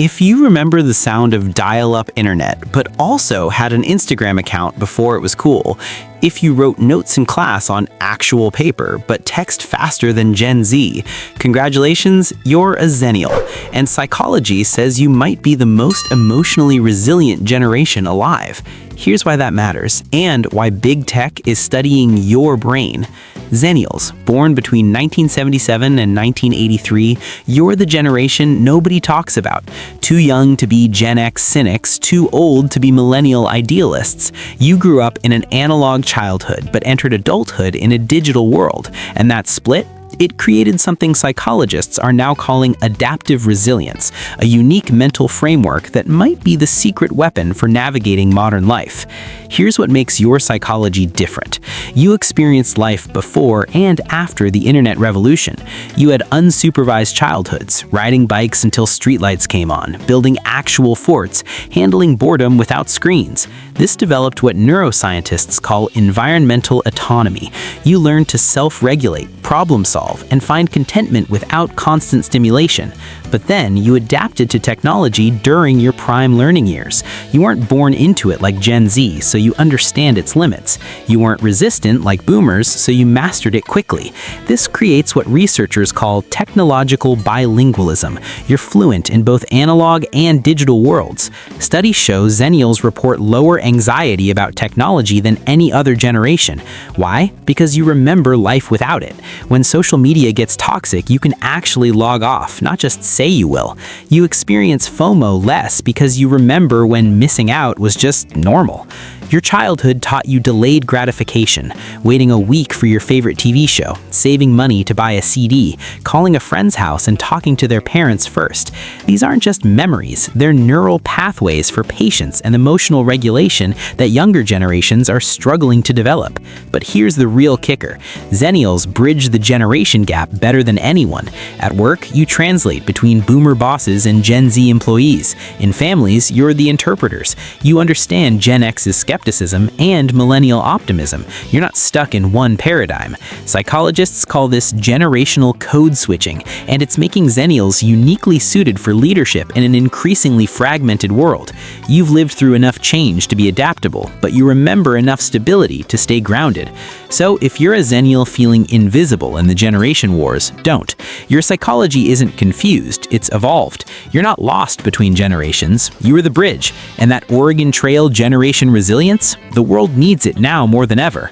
If you remember the sound of dial-up internet, but also had an Instagram account before it was cool, if you wrote notes in class on actual paper, but text faster than Gen Z, congratulations, you're a Xennial. And psychology says you might be the most emotionally resilient generation alive. Here's why that matters, and why big tech is studying your brain. Xennials, born between 1977 and 1983, you're the generation nobody talks about. Too young to be Gen X cynics, too old to be millennial idealists. You grew up in an analog childhood, but entered adulthood in a digital world. And that split? It created something psychologists are now calling adaptive resilience, a unique mental framework that might be the secret weapon for navigating modern life. Here's what makes your psychology different. You experienced life before and after the internet revolution. You had unsupervised childhoods, riding bikes until streetlights came on, building actual forts, handling boredom without screens. This developed what neuroscientists call environmental autonomy. You learned to self-regulate, problem solve, and find contentment without constant stimulation. But then you adapted to technology during your prime learning years. You weren't born into it like Gen Z, so you understand its limits. You weren't resistant like boomers, so you mastered it quickly. This creates what researchers call technological bilingualism. You're fluent in both analog and digital worlds. Studies show Xennials report lower anxiety about technology than any other generation. Why? Because you remember life without it. When social media gets toxic, you can actually log off, not just say you will. You experience FOMO less because you remember when missing out was just normal. Your childhood taught you delayed gratification, waiting a week for your favorite TV show, saving money to buy a CD, calling a friend's house and talking to their parents first. These aren't just memories, they're neural pathways for patience and emotional regulation that younger generations are struggling to develop. But here's the real kicker. Xennials bridge the generation gap better than anyone. At work, you translate between boomer bosses and Gen Z employees. In families, you're the interpreters. You understand Gen X's skepticism and millennial optimism. You're not stuck in one paradigm. Psychologists call this generational code switching, and it's making Xennials uniquely suited for leadership in an increasingly fragmented world. You've lived through enough change to be adaptable, but you remember enough stability to stay grounded. So if you're a Xennial feeling invisible in the generation wars, don't. Your psychology isn't confused, it's evolved. You're not lost between generations, you are the bridge. And that Oregon Trail generation resilience, the world needs it now more than ever.